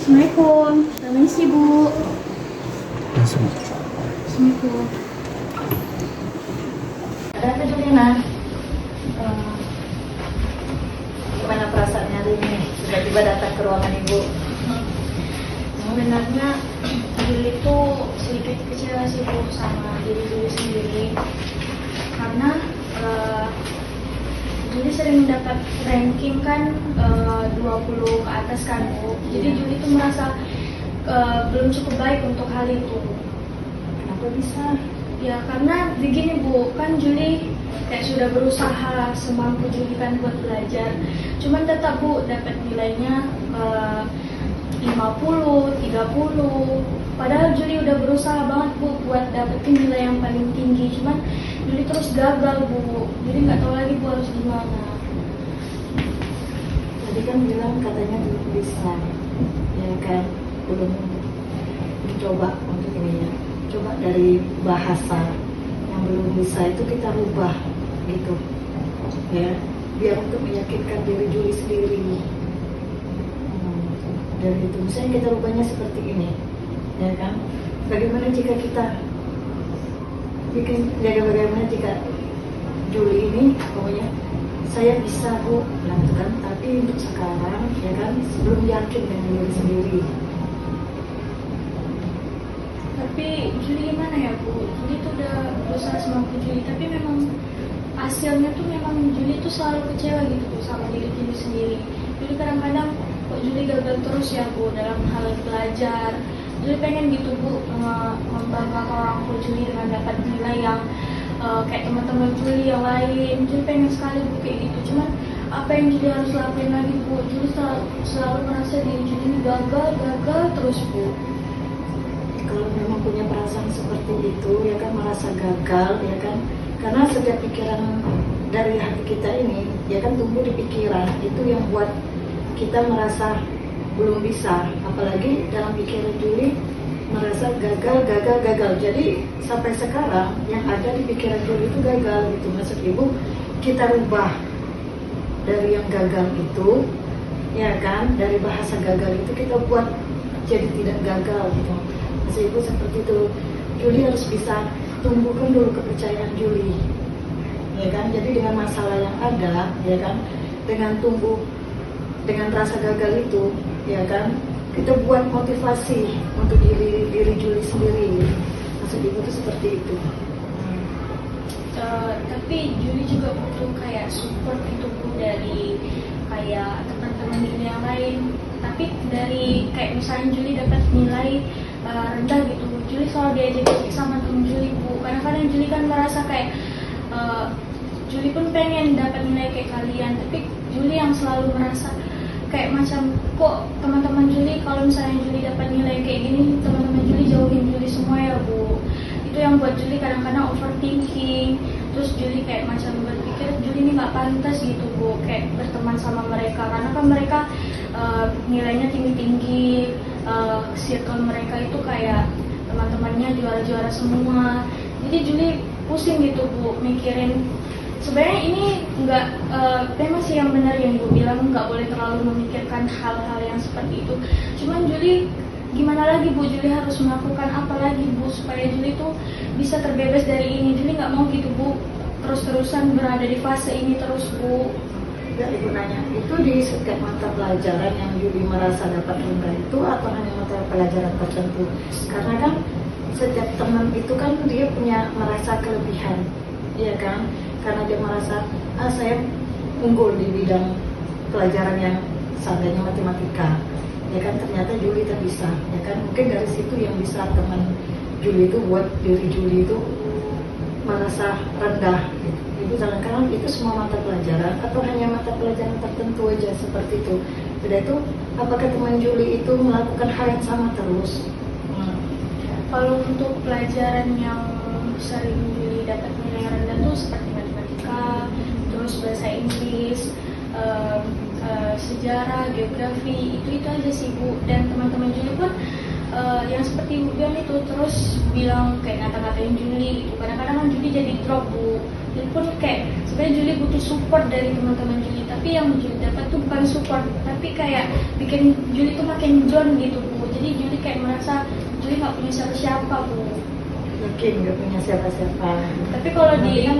Assalamualaikum, permisi Bu. Langsung. Assalamualaikum. Ada apa Juliana? Gimana perasaannya hari ini? Tiba-tiba datang ke ruangan ibu. Sebenarnya Juli itu sedikit kecewa sih Bu sama diri Juli sendiri, karena Juli sering mendapat ranking kan 20 ke atas kan Bu. Jadi Juli itu merasa belum cukup baik untuk hal itu. Kenapa bisa? Ya karena begini Bu, kan Juli kayak sudah berusaha semampu Juli kan buat belajar, cuman tetap Bu dapat nilainya 50, 30. Padahal Juli udah berusaha banget Bu buat dapetin nilai yang paling tinggi, cuman Juli terus gagal Bu. Jadi nggak tahu lagi Bu harus gimana. Tadi kan bilang katanya belum bisa, ya kan? Belum mencoba untuk ini ya. Coba dari bahasa yang belum bisa itu kita rubah gitu, ya. Biar untuk meyakinkan diri Juli sendiri. Dari itu, misalnya kita rubahnya seperti ini, ya kan? Bagaimana jika kita bagaimana jika Juli ini, pokoknya saya bisa Bu, bilang itu kan. Tapi untuk sekarang, ya kan, belum yakin dengan diri sendiri. Tapi Juli gimana ya Bu? Juli tuh udah berusaha semampu Juli, tapi memang hasilnya tuh memang Juli tuh selalu kecewa gitu Bu sama diri Juli sendiri. Juli kadang-kadang kok Juli gagal terus ya Bu dalam hal belajar. Juli pengen gitu Bu membanggakan orang tua Juli dengan dapat nilai yang kayak teman-teman Juli yang lain. Juli pengen sekali Bu kayak gitu. Cuman apa yang Juli harus lakuin lagi Bu? Juli selalu merasa diri Juli ini gagal terus Bu. Kalau memang punya perasaan seperti itu, ya kan, merasa gagal, ya kan, karena setiap pikiran dari hati kita ini, ya kan, tumbuh di pikiran, itu yang buat kita merasa belum bisa. Apalagi dalam pikiran Juli merasa gagal. Jadi sampai sekarang yang ada di pikiran Juli itu gagal gitu. Maksud ibu, kita rubah dari yang gagal itu, ya kan, dari bahasa gagal itu kita buat jadi tidak gagal gitu. Maksud ibu seperti itu. Juli harus bisa tumbuhkan dulu kepercayaan Juli, ya kan. Jadi dengan masalah yang ada, ya kan, dengan tumbuh dengan rasa gagal itu, ya kan, kita buat motivasi untuk diri Juli sendiri. Maksud ibu itu seperti itu. Tapi Juli juga butuh kayak support itu Bu dari kayak teman-teman Juli yang lain. Tapi dari kayak misalnya Juli dapat nilai rendah gitu, Juli selalu diajak sama temen Juli Bu. Kadang-kadang Juli kan merasa kayak Juli pun pengen dapat nilai kayak kalian, tapi Juli yang selalu merasa kayak macam kok teman-teman Juli kalau misalnya Juli dapat nilai kayak gini, teman-teman Juli jauhin Juli semua ya Bu. Itu yang buat Juli kadang-kadang overthinking. Terus Juli kayak macam berpikir Juli ini nggak pantas gitu Bu, kayak berteman sama mereka, karena kan mereka nilainya tinggi-tinggi, circle mereka itu kayak teman-temannya juara-juara semua. Jadi Juli pusing gitu Bu mikirin. Sebenarnya ini nggak memang sih yang benar yang Ibu bilang, nggak boleh terlalu memikirkan hal-hal yang seperti itu. Cuman Juli gimana lagi Bu, Juli harus melakukan apa lagi Bu supaya Juli tuh bisa terbebas dari ini. Juli nggak mau gitu Bu terus-terusan berada di fase ini terus Bu. Ya, ibu nanya, itu di setiap mata pelajaran yang Juli merasa dapat rendah itu atau hanya mata pelajaran tertentu? Karena kan setiap teman itu kan dia punya merasa kelebihan, iya kan? Karena dia merasa, saya unggul di bidang pelajaran yang seandainya matematika, ya kan, ternyata Juli tak bisa, ya kan. Mungkin dari situ yang bisa teman Juli itu buat diri Juli itu merasa rendah gitu. Ibu kadang-kadang itu semua mata pelajaran atau hanya mata pelajaran tertentu aja seperti itu. Sudah itu, apakah teman Juli itu melakukan hal yang sama terus? Kalau untuk pelajaran yang sering Juli dapat nilai rendah tuh seperti matematika, terus bahasa Inggris, sejarah, geografi, itu aja sih Bu. Dan teman-teman Juli pun yang seperti Ibu bilang itu terus bilang kayak ngata-ngatain Juli gitu. Kadang-kadang kan Juli jadi drop Bu. Juli pun kayak sebenarnya Juli butuh support dari teman-teman Juli, tapi yang Juli dapat tuh bukan support, tapi kayak bikin Juli tuh makin down gitu Bu. Jadi Juli kayak merasa Juli nggak punya siapa-siapa Bu. Yakin nggak punya siapa-siapa. Tapi kalau Nanti di kan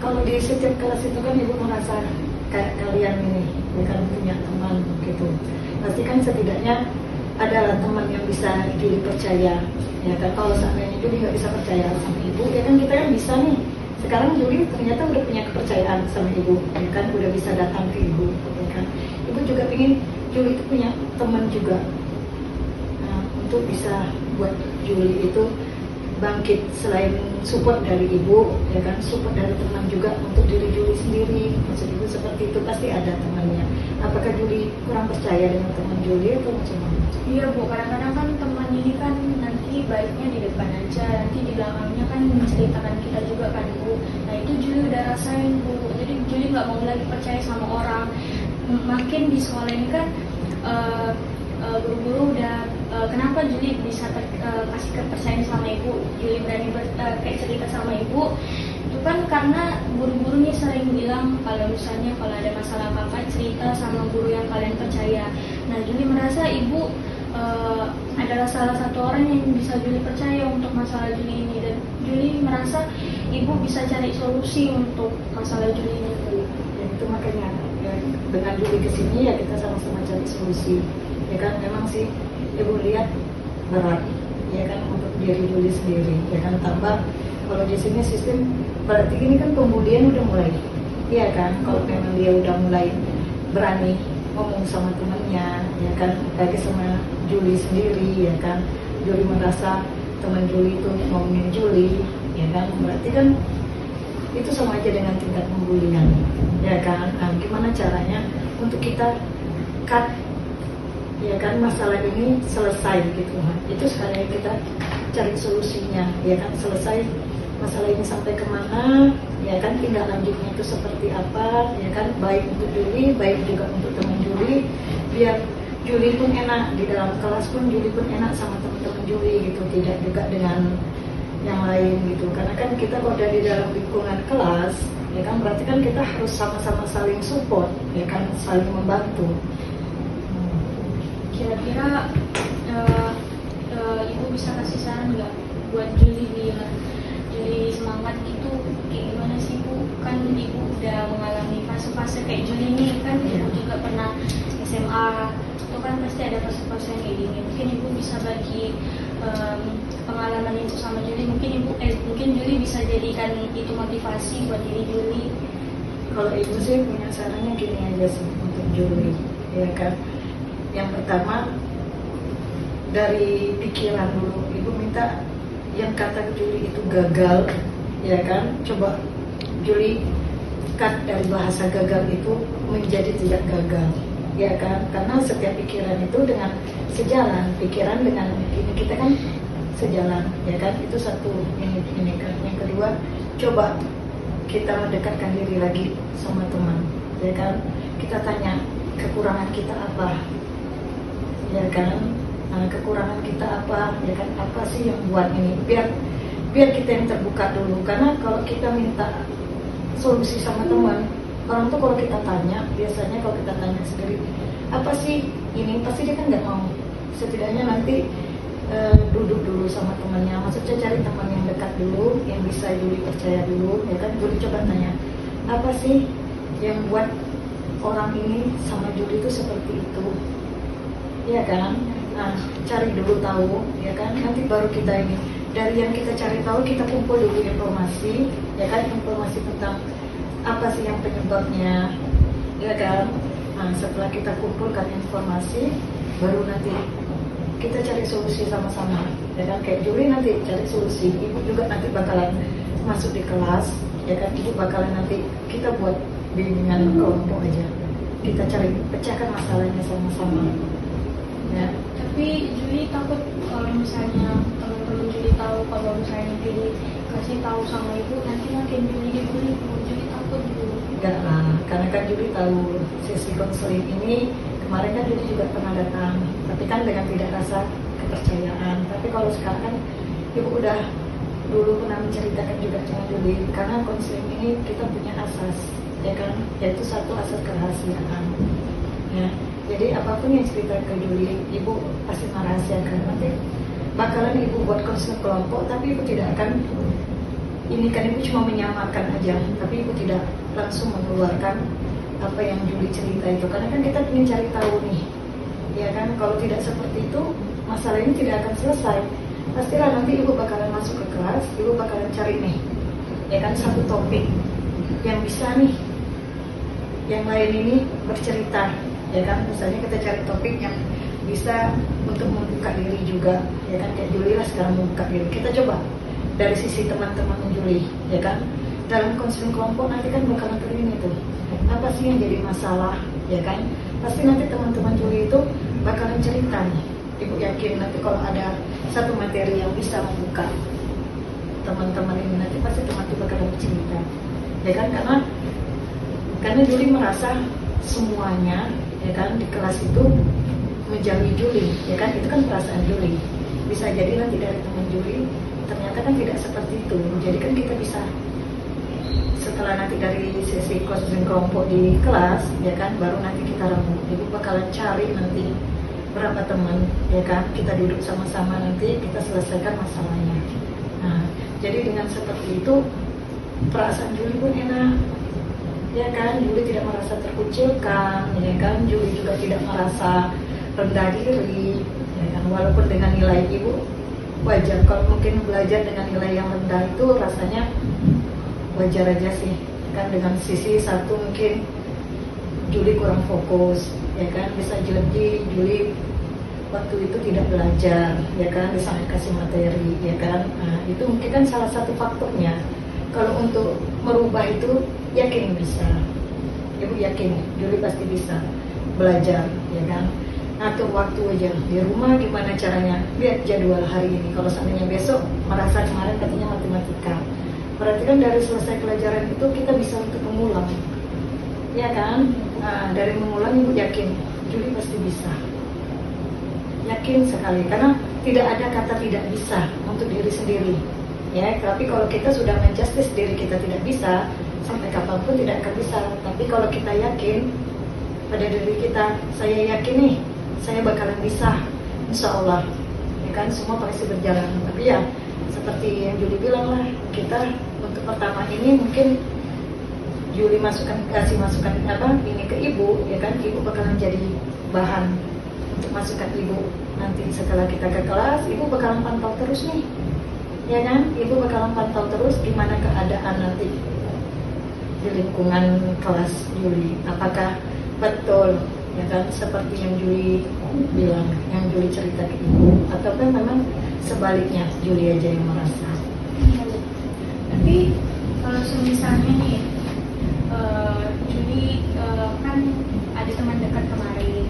kalau di setiap kelas itu kan ibu merasa kayak kalian ini bukan punya teman gitu. Pasti kan setidaknya adalah teman yang bisa Juli percaya. Ya kan kalau seandainya Juli nggak bisa percaya sama ibu, ya kan kita kan bisa nih. Sekarang Juli ternyata udah punya kepercayaan sama ibu, ya kan udah bisa datang ke ibu, ya kan. Ibu juga ingin Juli itu punya teman juga. Nah, untuk bisa buat Juli itu bangkit selain support dari ibu, ya kan, support dari teman juga untuk diri Juli sendiri. Maksud ibu seperti itu pasti ada temannya. Apakah Juli kurang percaya dengan teman Juli atau macam mana? Iya Bu, kadang-kadang kan teman ini kan nanti baiknya di depan aja, nanti di belakangnya kan menceritakan kita juga kan Bu. Nah itu Juli udah rasain Bu, jadi Juli nggak mau lagi percaya sama orang. Makin di sekolah ini kan guru-guru udah kenapa Juli bisa kasih kepercayaan sama ibu, Juli berani kayak cerita sama ibu, itu kan karena guru-gurunya sering bilang kalau misalnya kalau ada masalah apa-apa cerita sama guru yang kalian percaya. Nah Juli merasa ibu adalah salah satu orang yang bisa Juli percaya untuk masalah Juli ini, dan Juli merasa ibu bisa cari solusi untuk masalah Juli ini Bu. Ya itu makanya ya, dengan Juli kesini ya kita sama-sama cari solusi. Ya kan memang sih ibu lihat berat, ya kan untuk diri Juli sendiri. Ya kan tambah kalau di sini sistem berarti ini kan pembulian udah mulai. Iya kan kalau memang dia udah mulai berani ngomong sama temannya, ya kan lagi sama Juli sendiri, ya kan Juli merasa teman Juli itu ngomongin Juli, ya kan berarti kan itu sama aja dengan tingkat pembulian, ya kan. Nah, gimana caranya untuk kita cut, ya kan masalah ini selesai gitu. Nah, itu sekarang kita cari solusinya, ya kan selesai masalah ini sampai kemana, ya kan tindak lanjutnya itu seperti apa, ya kan baik untuk Juli, baik juga untuk teman Juli, biar Juli pun enak di dalam kelas pun Juli pun enak sama teman-teman Juli gitu, tidak juga dengan yang lain gitu. Karena kan kita kalau udah di dalam lingkungan kelas, ya kan berarti kan kita harus sama-sama saling support, ya kan saling membantu. Kira-kira ibu bisa kasih saran nggak buat Juli biar Juli semangat gitu, kayak gimana sih Bu? Kan ibu udah mengalami fase-fase kayak Juli ini kan, ibu juga pernah SMA, itu kan pasti ada fase-fase yang kayak gini. Mungkin ibu bisa bagi pengalaman itu sama Juli, mungkin Juli bisa jadikan itu motivasi buat diri Juli. Kalau ibu sih punya sarannya gini aja sih untuk Juli, ya kan. Yang pertama dari pikiran dulu, ibu minta yang kata Juli itu gagal, ya kan, coba Juli cut dari bahasa gagal itu menjadi tidak gagal, ya kan, karena setiap pikiran itu dengan sejalan, pikiran dengan ini kita kan sejalan, ya kan, itu satu ini kan. Yang kedua, coba kita mendekatkan diri lagi sama teman, ya kan, kita tanya kekurangan kita apa, ya kan. Nah, kekurangan kita apa, ya kan, apa sih yang buat ini, biar kita yang terbuka dulu. Karena kalau kita minta solusi sama teman, orang tuh kalau kita tanya, biasanya kalau kita tanya sendiri apa sih ini, pasti dia kan nggak mau. Setidaknya nanti duduk dulu sama temannya, maksudnya cari teman yang dekat dulu, yang bisa Juli percaya dulu, ya kan. Juli coba tanya apa sih yang buat orang ini sama Juli itu seperti itu, ya kan. Nah, cari dulu tahu, ya kan, nanti baru kita ini dari yang kita cari tahu, kita kumpul dulu informasi, ya kan, informasi tentang apa sih yang penyebabnya, ya kan. Nah, setelah kita kumpulkan informasi, baru nanti kita cari solusi sama-sama, ya kan. Kayak Juli nanti cari solusi, ibu juga nanti bakalan masuk di kelas, ya kan, ibu bakalan nanti kita buat bimbingan kelompok aja, kita cari pecahkan masalahnya sama-sama, ya. Tapi Juli takut kalau misalnya teman-teman Juli tahu kalau misalnya Juli kasih tahu sama ibu, nanti makin Juli dibully. Juli takut dulu. Enggak lah, karena kan Juli tahu sesi konseling ini kemarin kan Juli juga pernah datang, tapi kan dengan tidak rasa kepercayaan. Tapi kalau sekarang kan ibu udah dulu pernah menceritakan juga sama Juli, karena konseling ini kita punya asas, ya kan, yaitu satu asas kerahasiaan, ya. Jadi apapun yang cerita ke Juli, ibu pasti merahasiakan. Nanti bakalan ibu buat konseling kelompok, tapi ibu tidak akan ini kan, ibu cuma menyamakan aja, tapi ibu tidak langsung mengeluarkan apa yang Juli cerita itu, karena kan kita ingin cari tahu nih, ya kan. Kalau tidak seperti itu, masalah ini tidak akan selesai. Pastilah nanti ibu bakalan masuk ke kelas, ibu bakalan cari nih, ya kan, satu topik yang bisa nih yang lain ini bercerita, ya kan. Misalnya kita cari topik yang bisa untuk membuka diri juga, ya kan, kayak Juli lah sekarang membuka diri. Kita coba dari sisi teman-teman Juli, ya kan. Dalam konseling kelompok nanti kan bakalan terini tuh, apa sih yang jadi masalah, ya kan. Pasti nanti teman-teman Juli itu bakalan cerita nih. Ibu yakin nanti kalau ada satu materi yang bisa membuka teman-teman ini, nanti pasti teman-teman bakalan cerita, ya kan. Karena Juli merasa semuanya, ya kan, di kelas itu menjauhi Juli, ya kan. Itu kan perasaan Juli. Bisa jadi nanti dari teman Juli ternyata kan tidak seperti itu. Jadi kan kita bisa, setelah nanti dari sesi konseling kelompok di kelas, ya kan, baru nanti kita rembuk. Ibu bakalan cari nanti berapa teman, ya kan, kita duduk sama-sama, nanti kita selesaikan masalahnya. Nah, jadi dengan seperti itu perasaan Juli pun enak, ya kan. Juli tidak merasa terkucilkan, ya kan. Juli juga tidak merasa rendah diri, ya kan. Walaupun dengan nilai ibu wajar, kalau mungkin belajar dengan nilai yang rendah itu rasanya wajar aja sih, kan. Dengan sisi satu mungkin Juli kurang fokus, ya kan. Bisa jadi Juli waktu itu tidak belajar, ya kan, disampai kasih materi, ya kan. Nah, itu mungkin kan salah satu faktornya. Kalau untuk merubah itu yakin bisa, ibu yakin Juli pasti bisa belajar, ya kan. Atur waktu aja di rumah, gimana caranya, lihat jadwal hari ini. Kalau seandainya besok merasa kemarin katanya matematika, berarti kan dari selesai pelajaran itu kita bisa untuk mengulang, ya kan. Nah, dari mengulang ibu yakin Juli pasti bisa, yakin sekali, karena tidak ada kata tidak bisa untuk diri sendiri, ya. Tapi kalau kita sudah menjustice diri kita tidak bisa, sampai kapanpun tidak akan bisa. Tapi kalau kita yakin pada diri kita, saya yakin nih, saya bakalan bisa, insya Allah, ya kan, semua pasti berjalan. Tapi ya seperti yang Juli bilang lah, kita untuk pertama ini mungkin Juli kasih masukan apa ini ke ibu, ya kan. Ibu bakalan jadi bahan untuk masukan ibu. Nanti setelah kita ke kelas, ibu bakalan pantau terus nih, ya kan. Ibu bakalan pantau terus gimana keadaan nanti di lingkungan kelas Juli, apakah betul, ya kan, seperti yang Juli bilang, yang Juli cerita ke ibu, ataukah memang sebaliknya Juli aja yang merasa. Iya, Bu. Tapi kalau misalnya nih Juli kan ada teman dekat kemarin,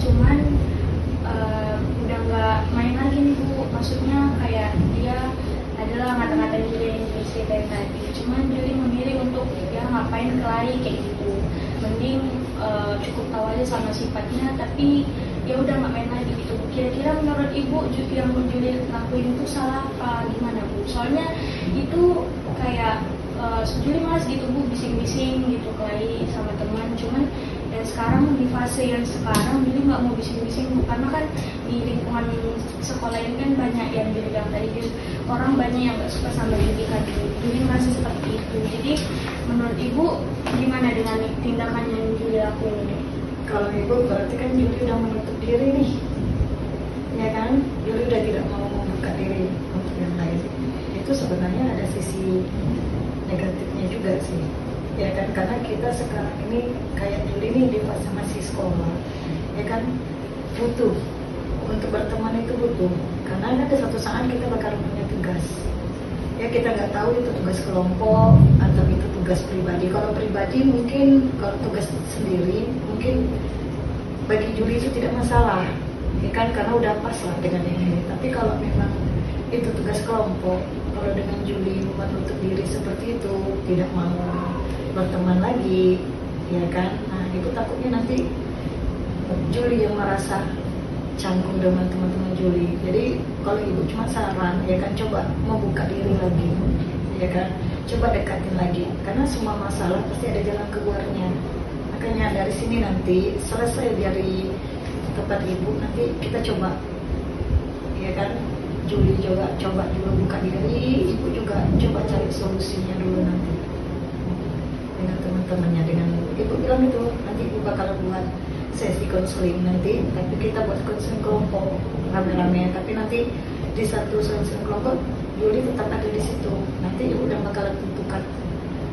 cuman udah nggak main lagi nih, Bu. Maksudnya kayak dia adalah ngata-ngatain Juli yang cerita tadi, cuman Juli memilih untuk ya ngapain kelahi kayak gitu, mending cukup tahu aja sama sifatnya, tapi ya udah nggak main lagi gitu. Kira-kira menurut ibu yang Juli lakuin itu salah apa gimana, Bu? Soalnya itu kayak Juli malas gitu, Bu, bising-bising gitu kelahi sama teman. Cuman dan sekarang di fase yang sekarang Juli nggak mau bising-bising, Bu, karena kan di lingkungan sekolah ini kan banyak yang Juli bilang tadi, orang banyak yang nggak suka sama Juli kan. Juli merasa seperti itu. Jadi menurut ibu gimana dengan tindakan yang Juli lakuin ini? Kalau ibu berarti kan Juli udah menutup diri nih, ya kan. Juli udah tidak mau membuka diri untuk yang lain. Itu sebenarnya ada sisi negatifnya juga sih, ya kan. Karena kita sekarang ini kayak Juli nih di fase masih sekolah, ya kan, butuh untuk berteman itu butuh, karena ada satu saat kita bakal punya tugas, ya. Kita nggak tahu itu tugas kelompok atau itu tugas pribadi. Kalau pribadi mungkin, kalau tugas sendiri mungkin bagi Juli itu tidak masalah, ya kan, karena udah pas lah dengan ini. Tapi kalau memang itu tugas kelompok, kalau dengan Juli menutup diri seperti itu, tidak mau berteman lagi, ya kan. Nah, itu takutnya nanti Juli yang merasa canggung dengan teman-teman Juli. Jadi kalau ibu cuma saran, ya kan, coba membuka diri lagi, ya kan, coba dekatin lagi, karena semua masalah pasti ada jalan keluarnya. Makanya dari sini nanti selesai dari tempat ibu, nanti kita coba, ya kan. Juli juga coba dulu buka diri, ibu juga coba cari solusinya dulu nanti dengan teman-temannya. Dengan ibu bilang itu nanti ibu bakal buat sesi konseling nanti, tapi kita buat konseling kelompok rame-rame. Tapi nanti di satu konseling kelompok Juli tetap ada di situ. Nanti ibu udah bakalan tentukan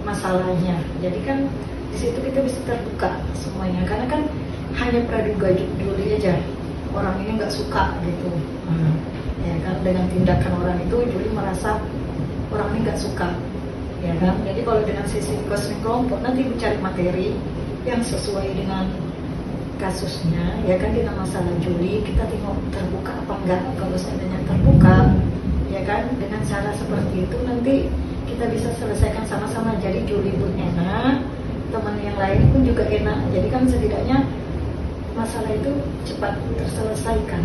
masalahnya. Jadi kan di situ kita bisa terbuka semuanya, karena kan hanya praduga Juli aja orang ini nggak suka gitu. Ya kan, dengan tindakan orang itu Juli merasa orang ini nggak suka, ya kan. Jadi kalau dengan sesi konseling kelompok nanti ibu cari materi yang sesuai dengan kasusnya, ya kan. Dengan masalah Juli kita tengok terbuka apa enggak. Kalau seandainya terbuka, ya kan, dengan cara seperti itu nanti kita bisa selesaikan sama-sama. Jadi Juli pun enak, teman yang lain pun juga enak. Jadi kan setidaknya masalah itu cepat terselesaikan.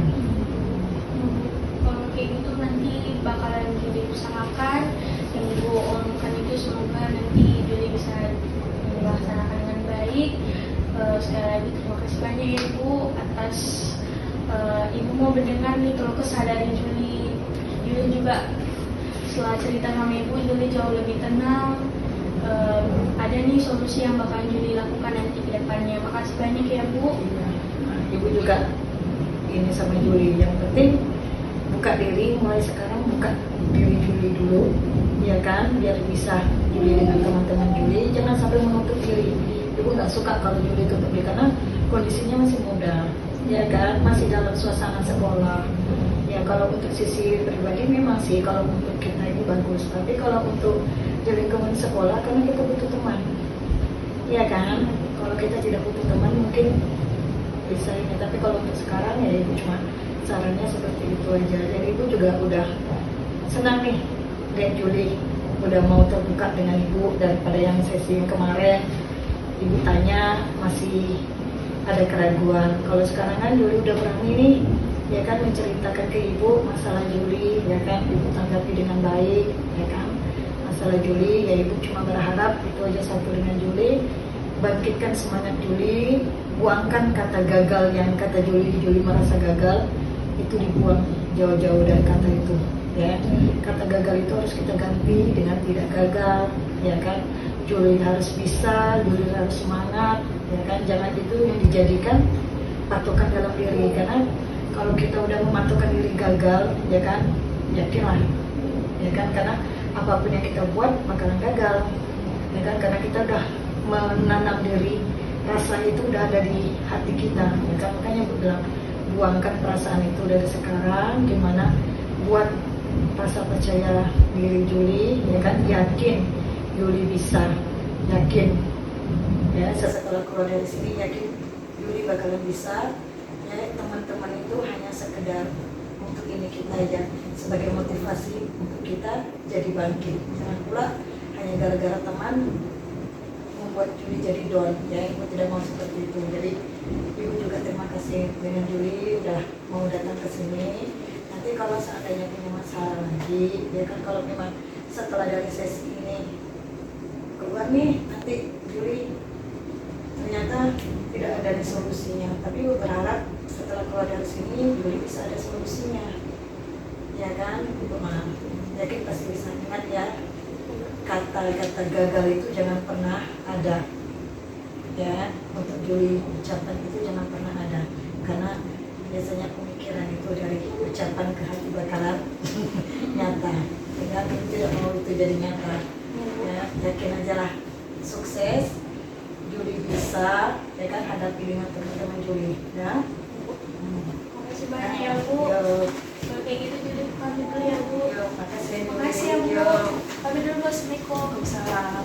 Kalau kayak gitu nanti bakalan Juli usahakan yang ibu omongkan itu, semoga nanti Juli bisa melaksanakan dengan baik. Sekali lagi terima kasih banyak ya ibu atas ibu mau mendengar nih kalau kesadaran Juli. Juli juga setelah cerita sama ibu, Juli jauh lebih tenang. Ada nih solusi yang bakal Juli lakukan nanti ke depannya. Makasih banyak ya Bu. Nah, ibu juga ini sama Juli, yang penting buka diri mulai sekarang, buka diri Juli dulu, ya kan, biar bisa Juli dengan teman-teman Juli. Jangan sampai menutup diri. Ibu nggak suka kalau Juli tutup diri karena kondisinya masih muda, ya kan, masih dalam suasana sekolah. Ya kalau untuk sisi pribadi memang sih kalau untuk kita ini bagus, tapi kalau untuk lingkungan sekolah karena kita butuh teman, ya kan. Kalau kita tidak butuh teman mungkin bisa ini, tapi kalau untuk sekarang ya ibu cuma sarannya seperti itu aja. Jadi ibu juga udah senang nih lihat Juli udah mau terbuka dengan ibu, daripada yang sesi yang kemarin ibu tanya masih ada keraguan. Kalau sekarang kan Juli udah berani nih, ya kan, menceritakan ke ibu masalah Juli, ya kan, ibu tanggapi dengan baik, ya kan, masalah Juli. Ya ibu cuma berharap itu aja satu dengan Juli, bangkitkan semangat Juli, buangkan kata gagal yang kata Juli merasa gagal, itu dibuang jauh-jauh dari kata itu, ya. Kata gagal itu harus kita ganti dengan tidak gagal, ya kan. Juli harus bisa, Juli harus semangat, ya kan. Jangan itu yang dijadikan patokan dalam diri, karena kalau kita udah mematokkan diri gagal, ya kan, yakinlah, ya kan, karena apapun yang kita buat bakalan gagal, ya kan, karena kita udah menanam diri, rasa itu udah ada di hati kita, ya kan. Makanya aku bilang buangkan perasaan itu dari sekarang. Gimana buat rasa percaya diri Juli, ya kan, yakin Juli bisa, yakin, ya, setelah keluar dari sini yakin Juli bakalan bisa. Ya, teman-teman itu hanya sekedar untuk ini kita aja, sebagai motivasi untuk kita jadi bangkit. Jangan pula hanya gara-gara teman membuat Juli jadi down, ya. Ibu tidak mau seperti itu. Jadi ibu juga terima kasih dengan Juli udah mau datang ke sini. Nanti kalau seandainya punya masalah lagi, ya kan, kalau memang setelah dari sesi ini keluar nih, nanti Juli ternyata tidak ada solusinya, tapi ibu berharap setelah keluar dari sini Juli bisa ada solusinya, ya kan. Ibu mah yakin pasti bisa. Ingat ya, kata-kata gagal itu jangan pernah ada, ya. Untuk Juli ucapan itu jangan pernah ada, karena biasanya pemikiran itu dari ucapan ke hati bakalan nyata. Tidak, tidak mau itu jadi nyata, ya. Yakin aja lah, sukses, Juli bisa, ya kan, hadapi dengan teman-teman Juli, ya. Makasih banyak ya Bu. Yo. Kalau kayak gitu Juli pamit dulu ya Bu. Yo, makasih. Makasih ya Bu. Yo. Pamit dulu. Assalamualaikum. Waalaikumsalam.